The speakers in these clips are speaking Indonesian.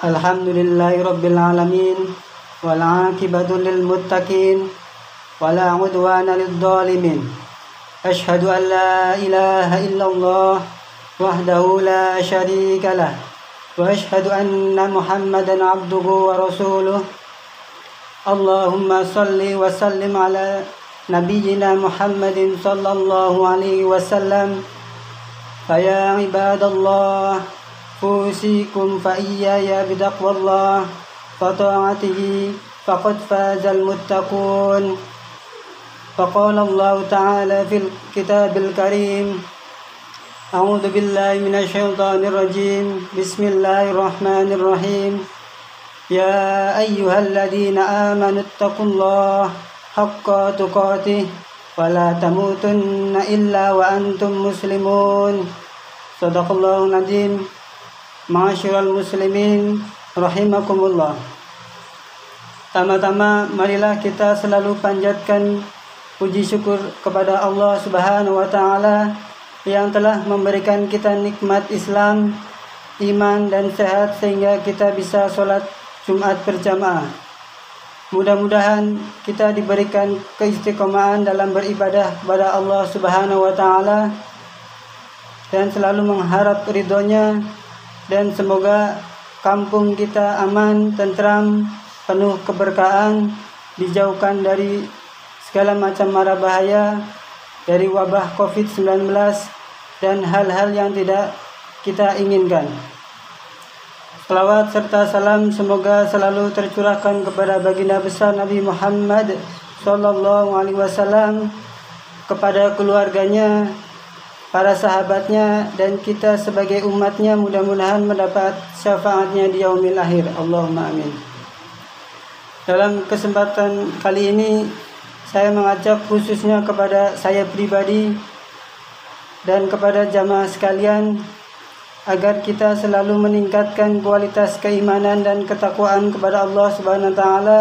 Alhamdulillahi rabbil alamin wal aqibatu lil muttaqin wala udwana lid dhalimin. Asyhadu an la ilaha illallah wahdahu la syarika lah wa asyhadu anna Muhammadan abduhu wa rasuluh. Allahumma salli wa sallim ala nabiyyina Muhammadin sallallahu alaihi wasallam. Faya ibadallah أوصيكم فإياي بتقوى الله وطاعته فقد فاز المتقون. فقال الله تعالى في الكتاب الكريم: أعوذ بالله من الشيطان الرجيم. بسم الله الرحمن الرحيم. يا أيها الذين آمنوا اتقوا الله حق تقاته ولا تموتن إلا وأنتم مسلمون. صدق الله العظيم. Ma'asyiral muslimin rahimakumullah. Tama-tama marilah kita selalu panjatkan puji syukur kepada Allah Subhanahu wa taala yang telah memberikan kita nikmat Islam, iman dan sehat sehingga kita bisa sholat Jumat berjamaah. Mudah-mudahan kita diberikan keistiqomahan dalam beribadah kepada Allah Subhanahu wa taala dan selalu mengharap ridhonya. Dan semoga kampung kita aman, tentram, penuh keberkahan, dijauhkan dari segala macam mara bahaya, dari wabah COVID-19 dan hal-hal yang tidak kita inginkan. Salawat serta salam semoga selalu tercurahkan kepada baginda besar Nabi Muhammad SAW, kepada keluarganya, para sahabatnya, dan kita sebagai umatnya mudah-mudahan mendapat syafaatnya di yaumil akhir. Allahumma amin. Dalam kesempatan kali ini saya mengajak khususnya kepada saya pribadi dan kepada jamaah sekalian agar kita selalu meningkatkan kualitas keimanan dan ketakwaan kepada Allah Subhanahu wa taala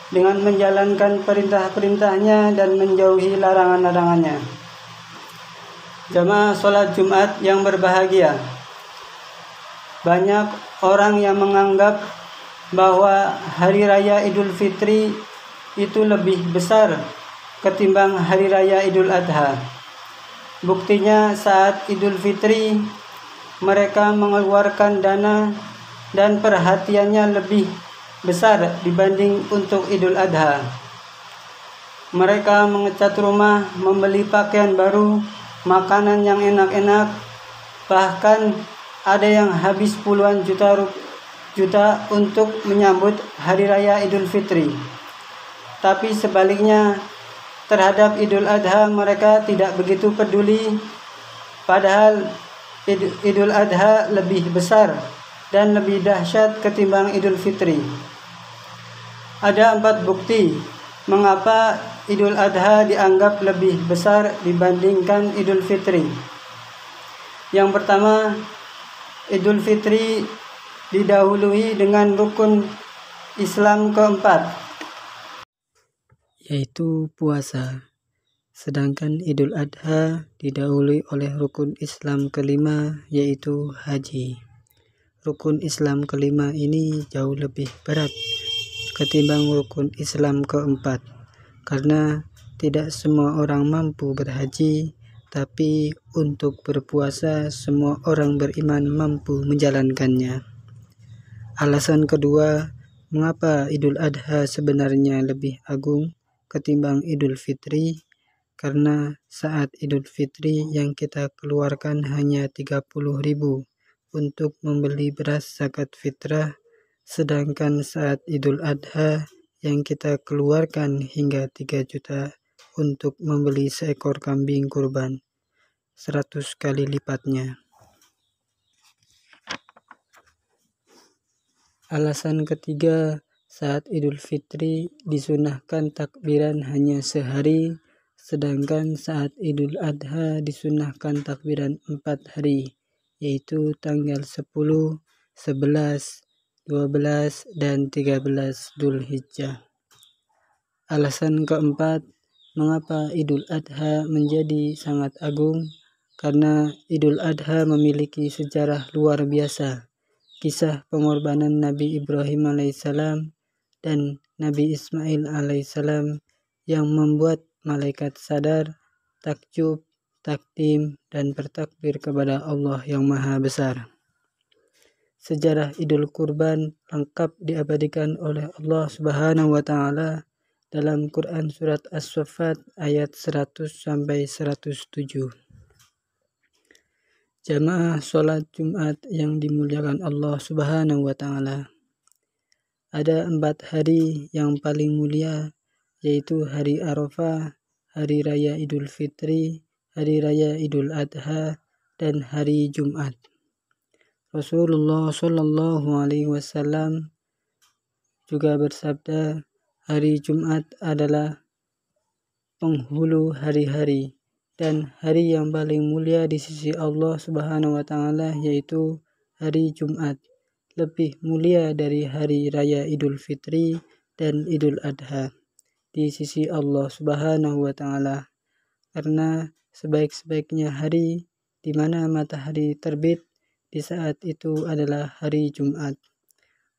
dengan menjalankan perintah-perintahnya dan menjauhi larangan-larangannya. Jamaah sholat Jumat yang berbahagia, banyak orang yang menganggap bahwa Hari Raya Idul Fitri itu lebih besar ketimbang Hari Raya Idul Adha. Buktinya saat Idul Fitri mereka mengeluarkan dana dan perhatiannya lebih besar dibanding untuk Idul Adha. Mereka mengecat rumah, membeli pakaian baru, makanan yang enak-enak, bahkan ada yang habis puluhan juta untuk menyambut Hari Raya Idul Fitri. Tapi sebaliknya terhadap Idul Adha mereka tidak begitu peduli, padahal Idul Adha lebih besar dan lebih dahsyat ketimbang Idul Fitri. Ada 4 bukti mengapa Idul Adha dianggap lebih besar dibandingkan Idul Fitri. Yang pertama, Idul Fitri didahului dengan rukun Islam keempat, yaitu puasa. Sedangkan Idul Adha didahului oleh rukun Islam kelima, yaitu haji. Rukun Islam kelima ini jauh lebih berat ketimbang rukun Islam keempat, karena tidak semua orang mampu berhaji, tapi untuk berpuasa semua orang beriman mampu menjalankannya. Alasan kedua, mengapa Idul Adha sebenarnya lebih agung ketimbang Idul Fitri, karena saat Idul Fitri yang kita keluarkan hanya 30.000 untuk membeli beras zakat fitrah, sedangkan saat Idul Adha yang kita keluarkan hingga 3 juta untuk membeli seekor kambing kurban, 100 kali lipatnya. Alasan ketiga, saat Idul Fitri disunahkan takbiran hanya sehari, sedangkan saat Idul Adha disunahkan takbiran 4 hari, yaitu tanggal 10, 11, 12, dan 13 Dzulhijjah. Alasan keempat, mengapa Idul Adha menjadi sangat agung? Karena Idul Adha memiliki sejarah luar biasa. Kisah pengorbanan Nabi Ibrahim alaihissalam dan Nabi Ismail alaihissalam yang membuat malaikat sadar, takjub, takdim, dan bertakbir kepada Allah yang Maha Besar. Sejarah Idul Kurban lengkap diabadikan oleh Allah Subhanahu wa Ta'ala dalam Quran Surat As-Saffat ayat 100-107. Jamaah sholat Jumat yang dimuliakan Allah Subhanahu wa Ta'ala. Ada 4 hari yang paling mulia, yaitu hari Arafah, hari raya Idul Fitri, hari raya Idul Adha, dan hari Jumat. Rasulullah Shallallahu Alaihi Wasallam juga bersabda, hari Jumat adalah penghulu hari-hari dan hari yang paling mulia di sisi Allah Subhanahu wa Ta'ala, yaitu hari Jumat, lebih mulia dari hari raya Idul Fitri dan Idul Adha di sisi Allah Subhanahu wa Ta'ala, karena sebaik-baiknya hari di mana matahari terbit di saat itu adalah hari Jumat.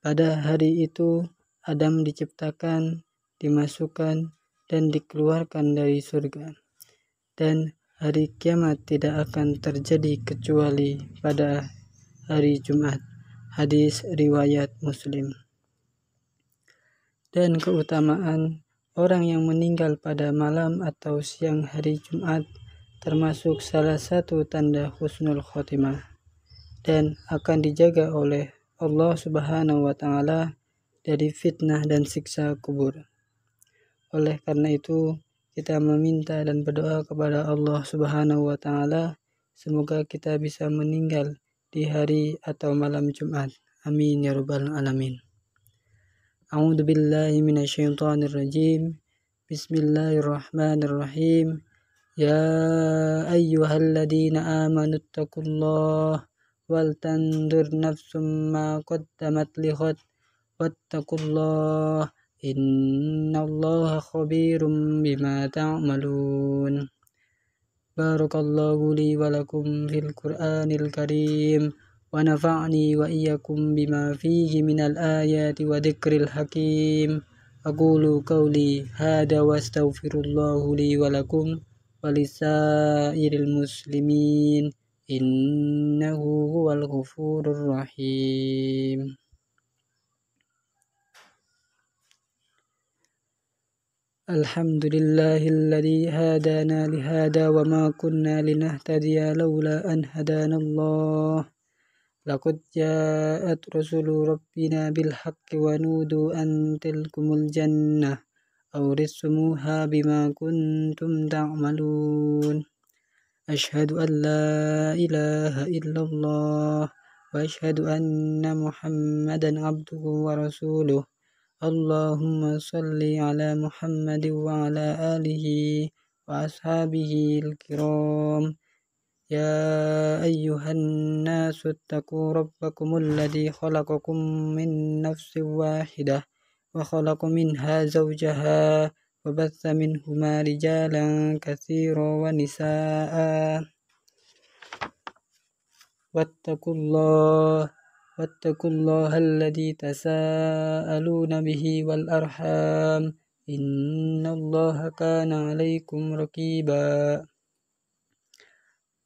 Pada hari itu Adam diciptakan, dimasukkan, dan dikeluarkan dari surga. Dan hari kiamat tidak akan terjadi kecuali pada hari Jumat. Hadis riwayat Muslim. Dan keutamaan orang yang meninggal pada malam atau siang hari Jumat termasuk salah satu tanda husnul khotimah dan akan dijaga oleh Allah Subhanahu wa Ta'ala dari fitnah dan siksa kubur. Oleh karena itu, kita meminta dan berdoa kepada Allah Subhanahu wa Ta'ala, semoga kita bisa meninggal di hari atau malam Jumat. Amin ya rabbal alamin. A'udzu billahi minasyaitonir rajim. Bismillahirrahmanirrahim. Ya ayyuhalladzina amanu taqullaha wal tandur nafsum ma qaddamat lighad wattaqullaha innallaha khabirum bima ta'malun. Barakallahu li wa lakum fil Qur'anil Karim wa nafa'ni wa iyyakum bima fihi minal ayati wa dzikril hakim. Aqulu qawli hada wa astaghfirullahu li wa lakum wa lisairil muslimin innahu huwal ghafurur rahim. Alhamdulillahilladzi hadana lihada wa ma kunna linahtadiya laula an hadanallah. Laqad ja'at rasulu rabbina bil haqqi wa nudu an tilkumul jannah awritsumuha bima kuntum ta'malun. Ashhadu an la ilaha illallah wa ashhadu anna Muhammadan abduhu wa rasuluh. Allahumma salli ala Muhammad wa ala alihi wa ashabihi al-kiram. Ya ayyuhan nasu ittaqu rabbakumul ladzi khalaqakum min nafsin wahidah wa khalaqa minha zawjaha wa batha minhuma rijalan katsiran wa nisaa'a. Wattaqullaha alladzi tasaaluna bihi wal arham innallaha kana 'alaikum raqiba.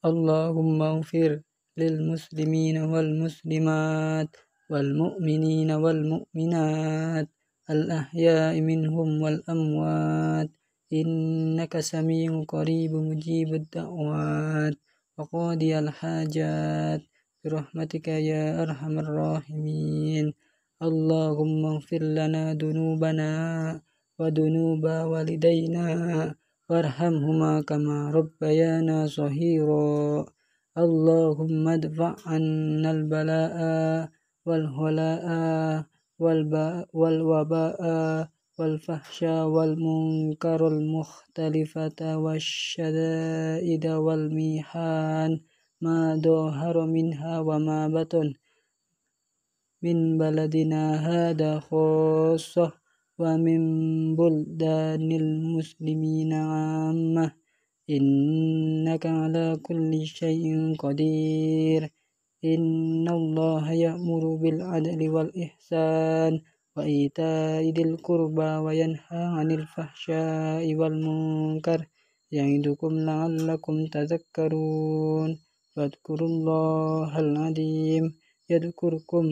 Allahumma ighfir lil muslimina wal muslimat wal mu'minina wal mu'minat al ahya'i minhum wal amwat innaka sami'un qaribun mujibud da'wat wa qadiyal hajat birahmatika ya arhamar rahimin. Allahumma ighfir lana dunubana wa dunuba walidayna warhamhuma kama rabbayana shaghira. Allahumma adfa' 'annal balaa'a والهلاء والوباء والفحشاء والمنكر المختلفة والشدائد والمحان ما ظهر منها وما بطن من بلدنا هذا خاصة ومن بلدان المسلمين عامة إنك على كل شيء قدير إن الله يأمر بالعدل والإحسان وإيتاء ذي القربى وينهى عن الفحشاء والمنكر يعظكم لعلكم تذكرون فاذكروا الله العظيم يذكركم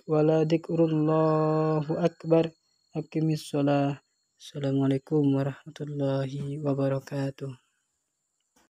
ولذكر الله أكبر أقم الصلاة. Assalamualaikum warahmatullahi wabarakatuh.